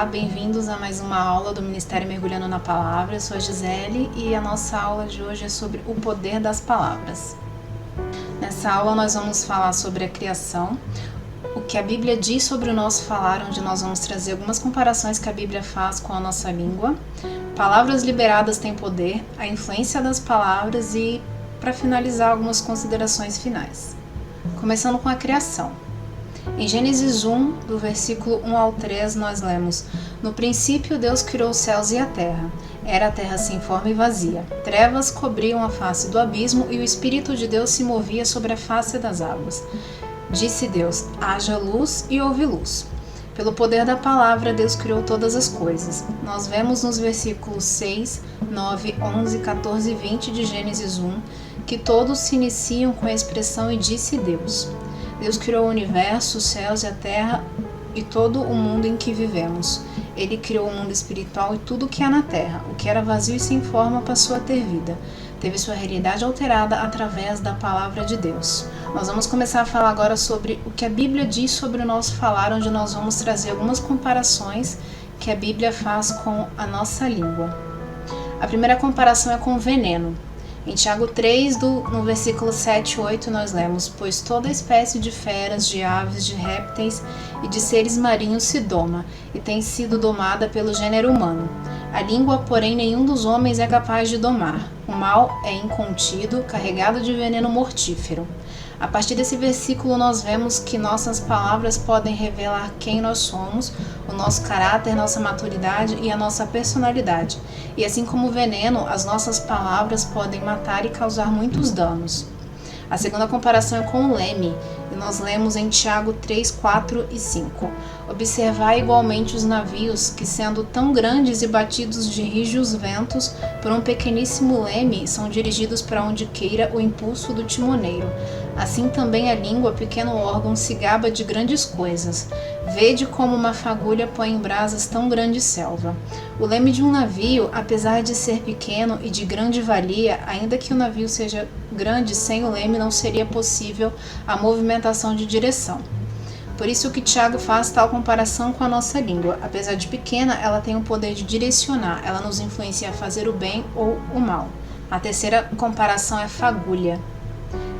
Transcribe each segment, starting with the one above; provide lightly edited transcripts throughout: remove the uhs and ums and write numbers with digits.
Olá, bem-vindos a mais uma aula do Ministério Mergulhando na Palavra. Eu sou a Gisele e a nossa aula de hoje é sobre o poder das palavras. Nessa aula nós vamos falar sobre a criação, o que a Bíblia diz sobre o nosso falar, onde nós vamos trazer algumas comparações que a Bíblia faz com a nossa língua, palavras liberadas têm poder, a influência das palavras e, para finalizar, algumas considerações finais. Começando com a criação. Em Gênesis 1, do versículo 1 ao 3, nós lemos: No princípio Deus criou os céus e a terra. Era a terra sem forma e vazia. Trevas cobriam a face do abismo e o Espírito de Deus se movia sobre a face das águas. Disse Deus: haja luz e houve luz. Pelo poder da palavra, Deus criou todas as coisas. Nós vemos nos versículos 6, 9, 11, 14 e 20 de Gênesis 1 que todos se iniciam com a expressão "e disse Deus". Deus criou o universo, os céus e a terra e todo o mundo em que vivemos. Ele criou o mundo espiritual e tudo o que há na terra. O que era vazio e sem forma passou a ter vida. Teve sua realidade alterada através da palavra de Deus. Nós vamos começar a falar agora sobre o que a Bíblia diz sobre o nosso falar, onde nós vamos trazer algumas comparações que a Bíblia faz com a nossa língua. A primeira comparação é com o veneno. Em Tiago 3, no versículo 7 e 8, nós lemos: Pois toda espécie de feras, de aves, de répteis e de seres marinhos se doma, e tem sido domada pelo gênero humano. A língua, porém, nenhum dos homens é capaz de domar. O mal é incontido, carregado de veneno mortífero. A partir desse versículo nós vemos que nossas palavras podem revelar quem nós somos, o nosso caráter, nossa maturidade e a nossa personalidade. E assim como o veneno, as nossas palavras podem matar e causar muitos danos. A segunda comparação é com o leme, e nós lemos em Tiago 3, 4 e 5. Observai igualmente os navios, que sendo tão grandes e batidos de rijos ventos, por um pequeníssimo leme, são dirigidos para onde queira o impulso do timoneiro. Assim também a língua, pequeno órgão, se gaba de grandes coisas. Vede como uma fagulha põe em brasas tão grande selva. O leme de um navio, apesar de ser pequeno e de grande valia, ainda que o navio seja grande, sem o leme não seria possível a movimentação de direção. Por isso que Tiago faz tal comparação com a nossa língua. Apesar de pequena, ela tem o poder de direcionar, ela nos influencia a fazer o bem ou o mal. A terceira comparação é fagulha.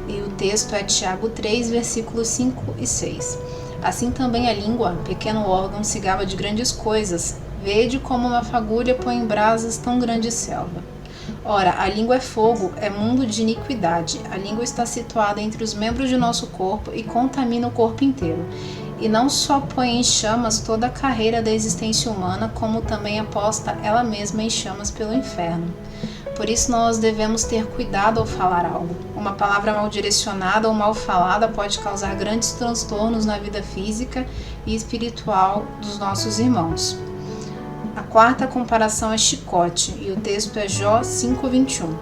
E o texto é Tiago 3, versículos 5 e 6. Assim também a língua, pequeno órgão, se gaba de grandes coisas. Vede como uma fagulha põe em brasas tão grande selva. Ora, a língua é fogo, é mundo de iniquidade. A língua está situada entre os membros de nosso corpo e contamina o corpo inteiro. E não só põe em chamas toda a carreira da existência humana, como também é posta ela mesma em chamas pelo inferno. Por isso nós devemos ter cuidado ao falar algo. Uma palavra mal direcionada ou mal falada pode causar grandes transtornos na vida física e espiritual dos nossos irmãos. A quarta comparação é chicote, e o texto é Jó 5:21.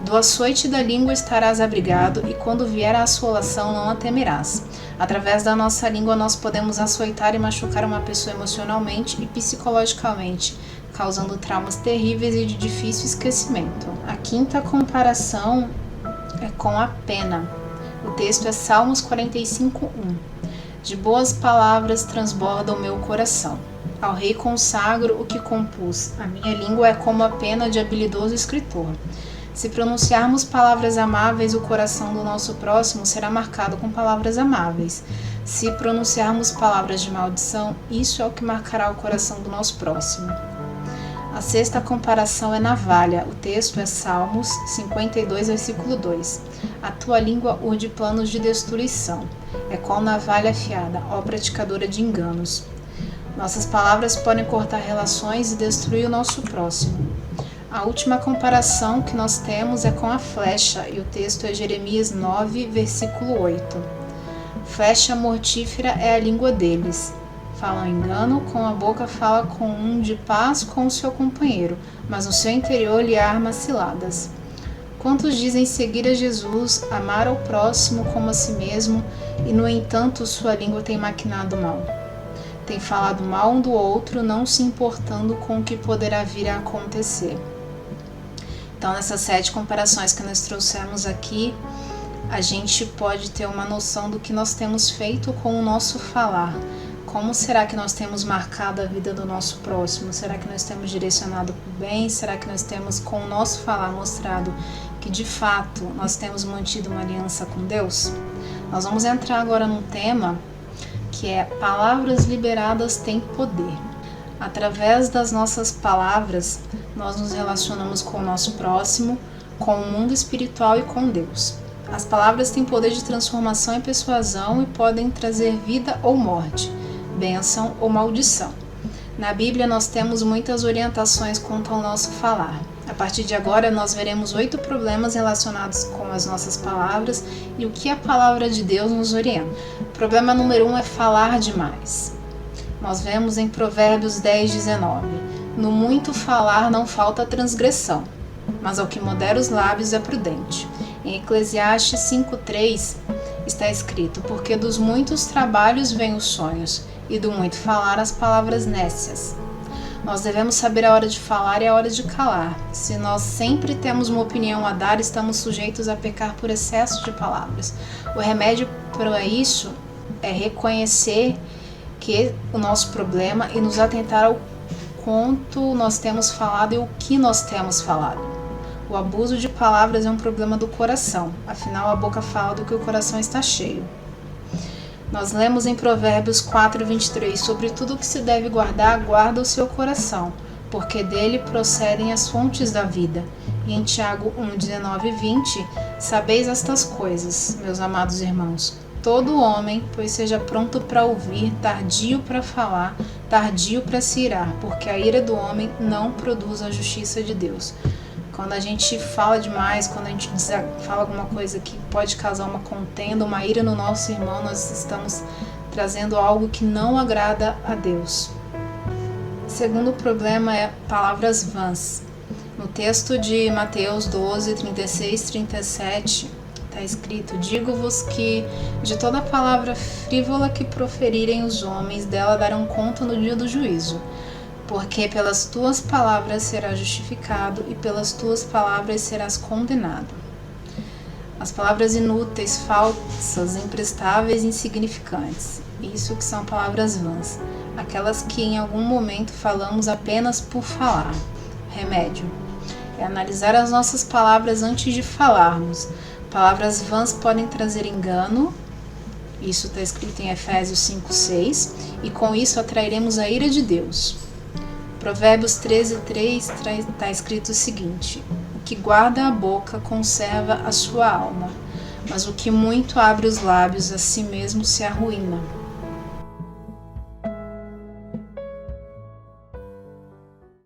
Do açoite da língua estarás abrigado, e quando vier a assolação não a temerás. Através da nossa língua nós podemos açoitar e machucar uma pessoa emocionalmente e psicologicamente, causando traumas terríveis e de difícil esquecimento. A quinta comparação é com a pena. O texto é Salmos 45:1. De boas palavras transborda o meu coração. Ao rei consagro o que compus. A minha língua é como a pena de habilidoso escritor. Se pronunciarmos palavras amáveis, o coração do nosso próximo será marcado com palavras amáveis. Se pronunciarmos palavras de maldição, isso é o que marcará o coração do nosso próximo. A sexta comparação é navalha. O texto é Salmos 52, versículo 2. A tua língua urde planos de destruição. É qual navalha afiada, ó praticadora de enganos. Nossas palavras podem cortar relações e destruir o nosso próximo. A última comparação que nós temos é com a flecha, e o texto é Jeremias 9, versículo 8. Flecha mortífera é a língua deles. Falam engano, com a boca fala com um de paz com o seu companheiro, mas no seu interior lhe arma ciladas. Quantos dizem seguir a Jesus, amar ao próximo como a si mesmo, e no entanto sua língua tem maquinado mal? Tem falado mal um do outro, não se importando com o que poderá vir a acontecer. Então, nessas 7 comparações que nós trouxemos aqui, a gente pode ter uma noção do que nós temos feito com o nosso falar, Como será que nós temos marcado a vida do nosso próximo? Será que nós temos direcionado para o bem? Será que nós temos, com o nosso falar, mostrado que de fato nós temos mantido uma aliança com Deus? Nós vamos entrar agora num tema que é: palavras liberadas têm poder. Através das nossas palavras, nós nos relacionamos com o nosso próximo, com o mundo espiritual e com Deus. As palavras têm poder de transformação e persuasão e podem trazer vida ou morte, bênção ou maldição. Na Bíblia nós temos muitas orientações quanto ao nosso falar. A partir de agora nós veremos 8 problemas relacionados com as nossas palavras e o que a palavra de Deus nos orienta. Problema número 1 é falar demais. Nós vemos em Provérbios 10:19: no muito falar não falta transgressão, mas ao que modera os lábios é prudente. Em Eclesiastes 5:3 está escrito: porque dos muitos trabalhos vêm os sonhos, e do muito falar as palavras nécias. Nós devemos saber a hora de falar e a hora de calar. Se nós sempre temos uma opinião a dar, estamos sujeitos a pecar por excesso de palavras. O remédio para isso é reconhecer que o nosso problema e nos atentar ao quanto nós temos falado e o que nós temos falado. O abuso de palavras é um problema do coração, afinal a boca fala do que o coração está cheio. Nós lemos em Provérbios 4:23: sobre tudo que se deve guardar, guarda o seu coração, porque dele procedem as fontes da vida. E em Tiago 1:19 e 20: sabeis estas coisas, meus amados irmãos. Todo homem, pois seja pronto para ouvir, tardio para falar, tardio para se irar, porque a ira do homem não produz a justiça de Deus. Quando a gente fala demais, quando a gente fala alguma coisa que pode causar uma contenda, uma ira no nosso irmão, nós estamos trazendo algo que não agrada a Deus. O segundo problema é palavras vãs. No texto de Mateus 12:36-37, está escrito: digo-vos que de toda palavra frívola que proferirem os homens, dela darão conta no dia do juízo. Porque pelas tuas palavras serás justificado e pelas tuas palavras serás condenado. As palavras inúteis, falsas, imprestáveis e insignificantes. Isso que são palavras vãs. Aquelas que em algum momento falamos apenas por falar. Remédio é analisar as nossas palavras antes de falarmos. Palavras vãs podem trazer engano. Isso está escrito em Efésios 5:6. E com isso atrairemos a ira de Deus. Provérbios 13:3 está escrito o seguinte: o que guarda a boca conserva a sua alma, mas o que muito abre os lábios a si mesmo se arruína.